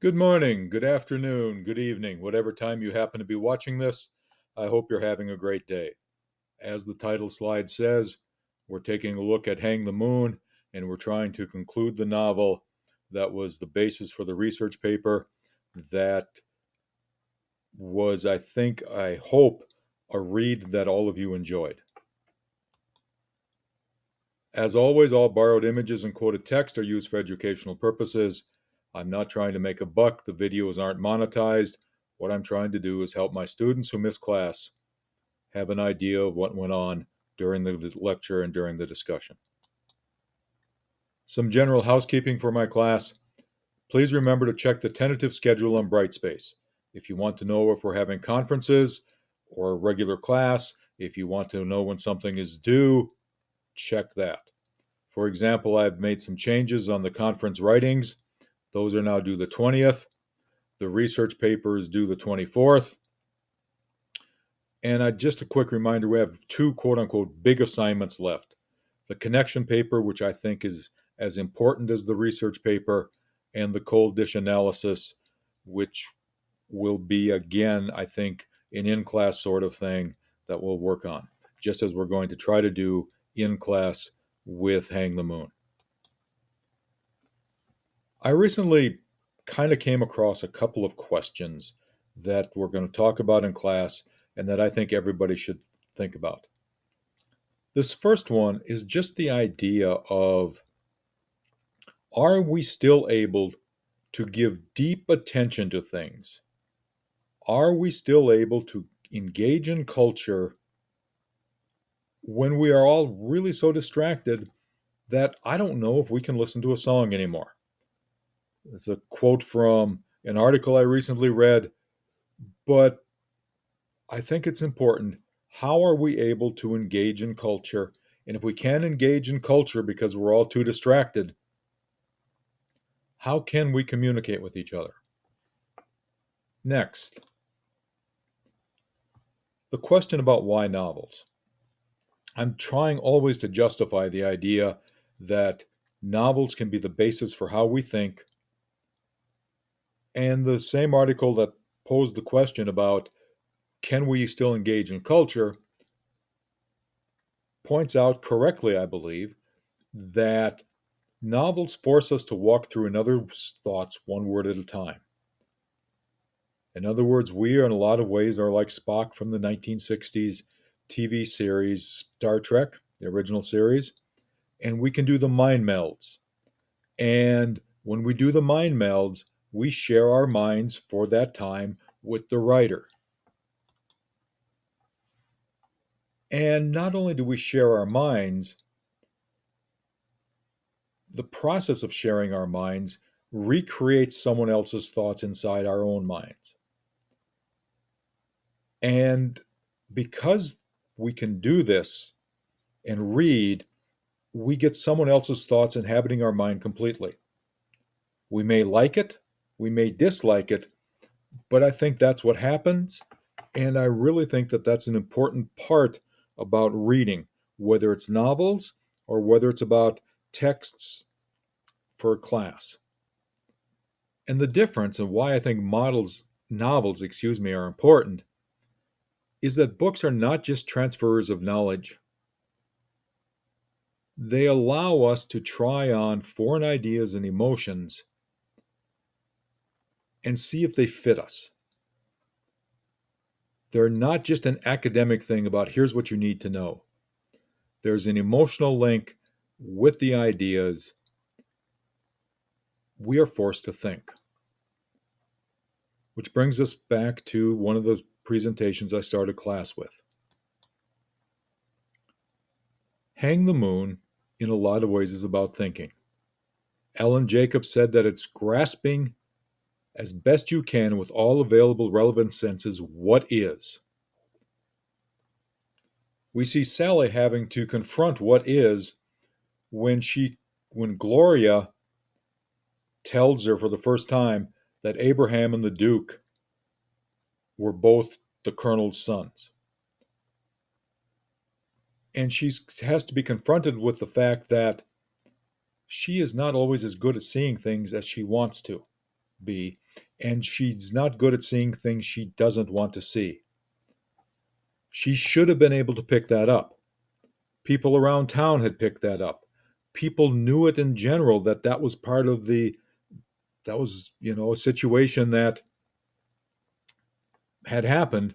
Good morning, good afternoon, good evening, whatever time you happen to be watching this. I hope you're having a great day. As the title slide says, we're taking a look at Hang the Moon, and we're trying to conclude the novel that was the basis for the research paper that was, I hope, a read that all of you enjoyed. As always, all borrowed images and quoted text are used for educational purposes. I'm not trying to make a buck. The videos aren't monetized. What I'm trying to do is help my students who miss class have an idea of what went on during the lecture and during the discussion. Some general housekeeping for my class. Please remember to check the tentative schedule on Brightspace. If you want to know if we're having conferences or a regular class, if you want to know when something is due, check that. For example, I've made some changes on the conference writings. Those are now due the 20th. The research paper is due the 24th. And just a quick reminder, we have two quote unquote big assignments left. The connection paper, which I think is as important as the research paper, and the cold dish analysis, which will be, again, I think, an in-class sort of thing that we'll work on, just as we're going to try to do in class with Hang the Moon. I recently kind of came across a couple of questions that we're going to talk about in class and that I think everybody should think about. This first one is just the idea of, are we still able to give deep attention to things? Are we still able to engage in culture when we are all really so distracted that I don't know if we can listen to a song anymore? It's a quote from an article I recently read, but I think it's important. How are we able to engage in culture? And if we can't engage in culture because we're all too distracted, how can we communicate with each other? Next, the question about why novels. I'm trying always to justify the idea that novels can be the basis for how we think. And the same article that posed the question about can we still engage in culture points out correctly, I believe, that novels force us to walk through another's thoughts one word at a time. In other words, we, in a lot of ways, are like Spock from the 1960s TV series Star Trek, the original series, and we can do the mind melds. And when we do the mind melds, we share our minds for that time with the writer. And not only do we share our minds, the process of sharing our minds recreates someone else's thoughts inside our own minds. And because we can do this and read, we get someone else's thoughts inhabiting our mind completely. We may like it, we may dislike it, but I think that's what happens. And I really think that that's an important part about reading, whether it's novels or whether it's about texts for a class. And the difference and why I think novels, are important is that books are not just transfers of knowledge. They allow us to try on foreign ideas and emotions and see if they fit us. They're not just an academic thing about here's what you need to know. There's an emotional link with the ideas. We are forced to think. Which brings us back to one of those presentations I started class with. Hang the Moon, in a lot of ways, is about thinking. Alan Jacobs said that it's grasping as best you can with all available relevant senses what is. We see Sally having to confront what is when Gloria tells her for the first time that Abraham and the Duke were both the Colonel's sons. And she has to be confronted with the fact that she is not always as good at seeing things as she wants to. be, and she's not good at seeing things she doesn't want to see. She should have been able to pick that up. People around town had picked that up. People knew it in general that that was part of that was, a situation that had happened,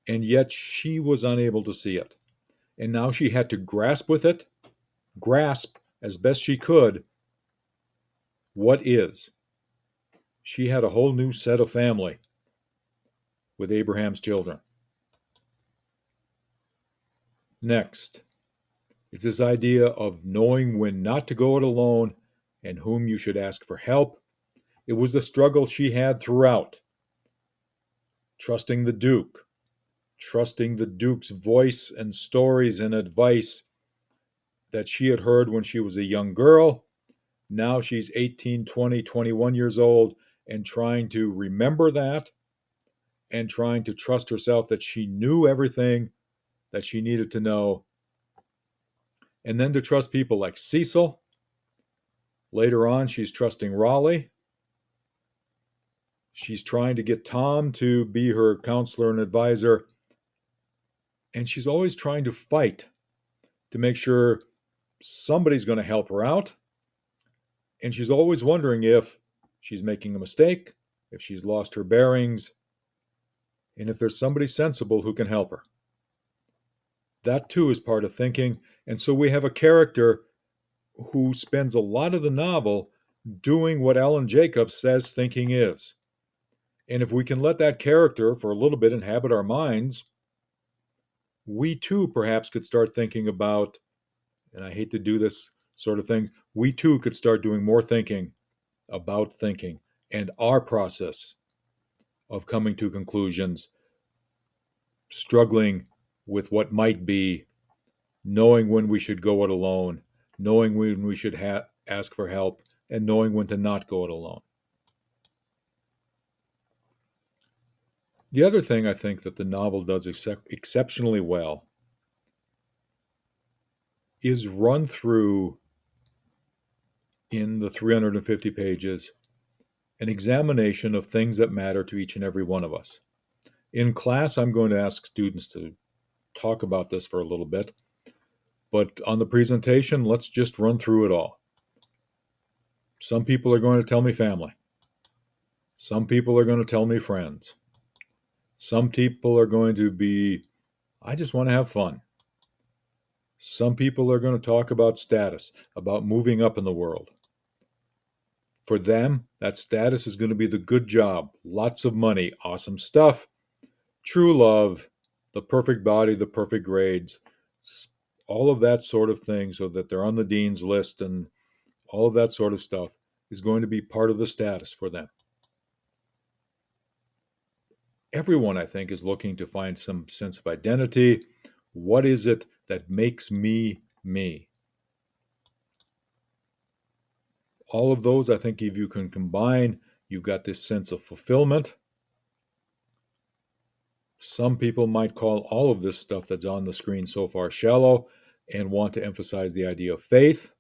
and yet she was unable to see it. And now she had to grasp as best she could what is. She had a whole new set of family with Abraham's children. Next, it's this idea of knowing when not to go it alone and whom you should ask for help. It was a struggle she had throughout. Trusting the Duke, trusting the Duke's voice and stories and advice that she had heard when she was a young girl. Now she's 18, 20, 21 years old and trying to remember that and trying to trust herself that she knew everything that she needed to know. And then to trust people like Cecil. Later on, she's trusting Raleigh. She's trying to get Tom to be her counselor and advisor. And she's always trying to fight to make sure somebody's going to help her out. And she's always wondering if she's making a mistake, if she's lost her bearings, and if there's somebody sensible who can help her. That too is part of thinking. And so we have a character who spends a lot of the novel doing what Alan Jacobs says thinking is. And if we can let that character for a little bit inhabit our minds, we too perhaps could start thinking about, and I hate to do this sort of thing, we too could start doing more thinking about thinking and our process of coming to conclusions, struggling with what might be, knowing when we should go it alone, knowing when we should ask for help, and knowing when to not go it alone. The other thing I think that the novel does exceptionally well is run through, in the 350 pages, an examination of things that matter to each and every one of us. In class, I'm going to ask students to talk about this for a little bit, but on the presentation, let's just run through it all. Some people are going to tell me family. Some people are going to tell me friends. Some people are going to be, I just want to have fun. Some people are going to talk about status, about moving up in the world. For them, that status is going to be the good job, lots of money, awesome stuff, true love, the perfect body, the perfect grades, all of that sort of thing, so that they're on the dean's list, and all of that sort of stuff is going to be part of the status for them. Everyone, I think, is looking to find some sense of identity. What is it that makes me me? All of those, I think, if you can combine, you've got this sense of fulfillment. Some people might call all of this stuff that's on the screen so far shallow and want to emphasize the idea of faith.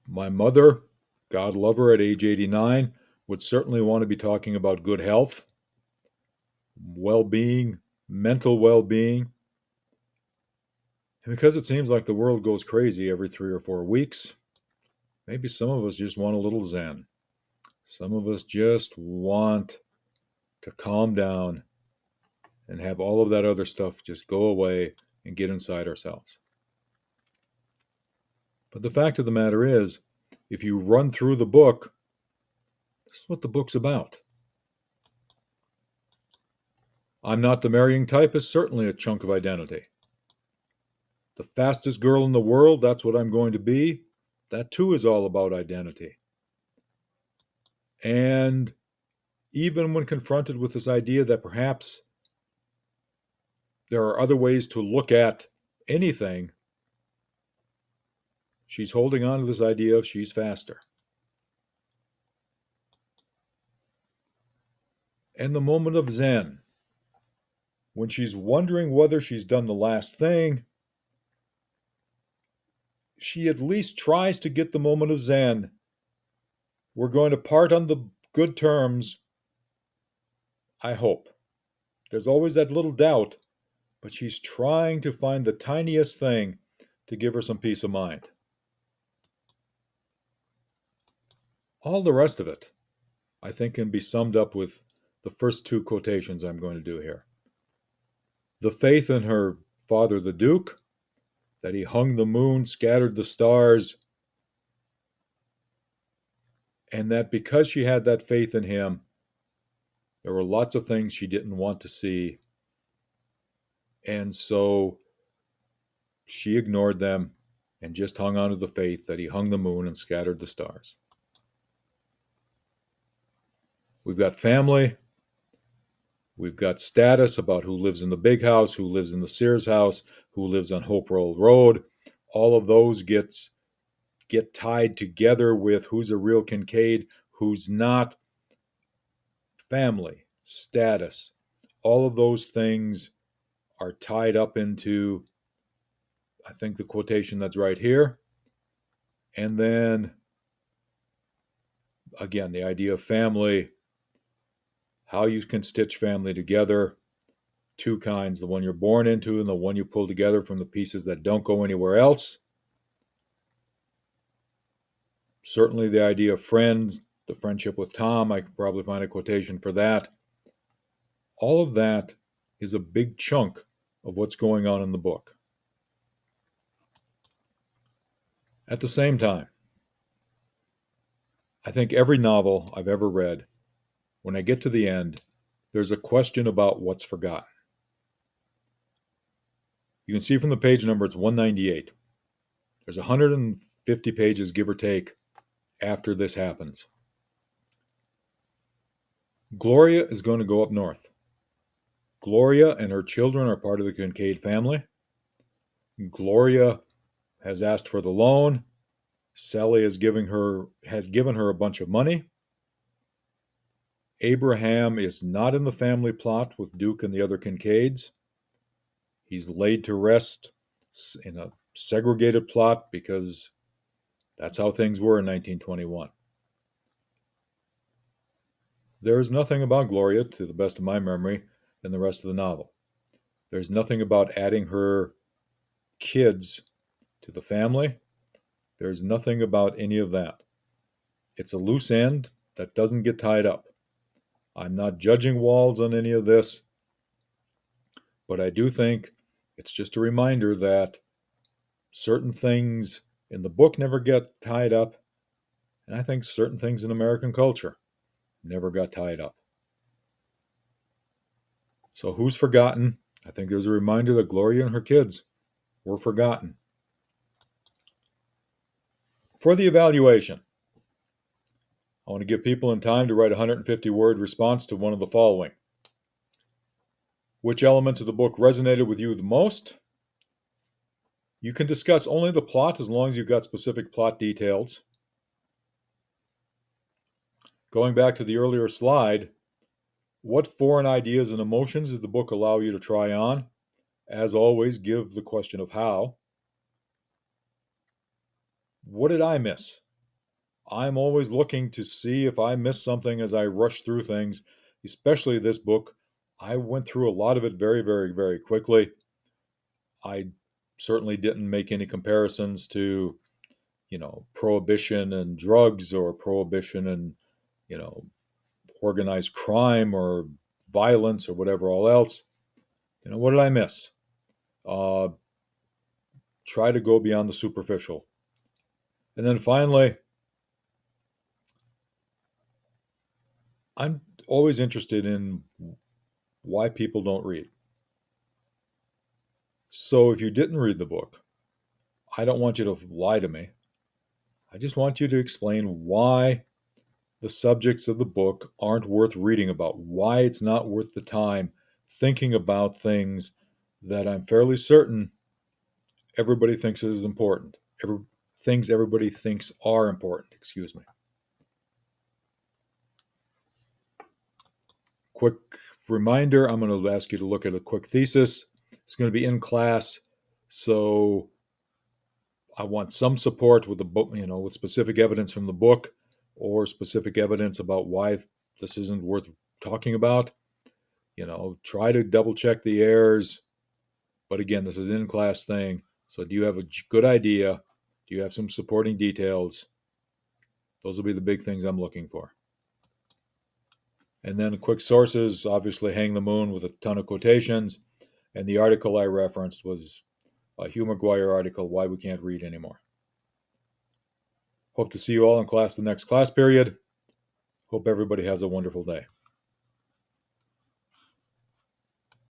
My mother, God love her, at age 89, would certainly want to be talking about good health, well-being, mental well-being. And because it seems like the world goes crazy every 3 or 4 weeks, maybe some of us just want a little zen. Some of us just want to calm down and have all of that other stuff just go away and get inside ourselves. But the fact of the matter is, if you run through the book, this is what the book's about. I'm not the marrying type is certainly a chunk of identity. The fastest girl in the world, that's what I'm going to be. That too is all about identity. And even when confronted with this idea that perhaps there are other ways to look at anything, she's holding on to this idea of she's faster. And the moment of Zen, when she's wondering whether she's done the last thing, she at least tries to get the moment of Zen. We're going to part on the good terms, I hope. There's always that little doubt, but she's trying to find the tiniest thing to give her some peace of mind. All the rest of it, I think, can be summed up with the first two quotations I'm going to do here. The faith in her father, the Duke, that he hung the moon, scattered the stars, and that because she had that faith in him, there were lots of things she didn't want to see. And so she ignored them and just hung on to the faith that he hung the moon and scattered the stars. We've got family. We've got status about who lives in the big house, who lives in the Sears house, who lives on Hopewell Road. All of those get tied together with who's a real Kincaid, who's not. Family, status, all of those things are tied up into, I think, the quotation that's right here. And then, again, the idea of family, how you can stitch family together. Two kinds, the one you're born into and the one you pull together from the pieces that don't go anywhere else. Certainly the idea of friends, the friendship with Tom, I could probably find a quotation for that. All of that is a big chunk of what's going on in the book. At the same time, I think every novel I've ever read, when I get to the end, there's a question about what's forgotten. You can see from the page number, it's 198. There's 150 pages, give or take, after this happens. Gloria is going to go up north. Gloria and her children are part of the Kincaid family. Gloria has asked for the loan. Sally has given her a bunch of money. Abraham is not in the family plot with Duke and the other Kincaids. He's laid to rest in a segregated plot because that's how things were in 1921. There is nothing about Gloria, to the best of my memory, in the rest of the novel. There's nothing about adding her kids to the family. There's nothing about any of that. It's a loose end that doesn't get tied up. I'm not judging Walls on any of this, but I do think it's just a reminder that certain things in the book never get tied up, and I think certain things in American culture never got tied up. So who's forgotten? I think there's a reminder that Gloria and her kids were forgotten. For the evaluation, I want to give people in time to write a 150-word response to one of the following. Which elements of the book resonated with you the most? You can discuss only the plot as long as you've got specific plot details. Going back to the earlier slide, what foreign ideas and emotions did the book allow you to try on? As always, give the question of how. What did I miss? I'm always looking to see if I miss something as I rush through things, especially this book. I went through a lot of it very, very, very quickly. I certainly didn't make any comparisons to, prohibition and drugs or prohibition and, organized crime or violence or whatever all else. What did I miss? Try to go beyond the superficial. And then finally, I'm always interested in why people don't read. So if you didn't read the book, I don't want you to lie to me. I just want you to explain why the subjects of the book aren't worth reading about, why it's not worth the time thinking about things that I'm fairly certain everybody thinks is important. Things everybody thinks are important, excuse me. Quick reminder, I'm going to ask you to look at a quick thesis. It's going to be in class, so I want some support with the book, with specific evidence from the book or specific evidence about why this isn't worth talking about. Try to double check the errors. But again, this is an in-class thing. So do you have a good idea? Do you have some supporting details? Those will be the big things I'm looking for. And then quick sources, obviously Hang the Moon with a ton of quotations. And the article I referenced was a Hugh McGuire article, Why We Can't Read Anymore. Hope to see you all in class the next class period. Hope everybody has a wonderful day.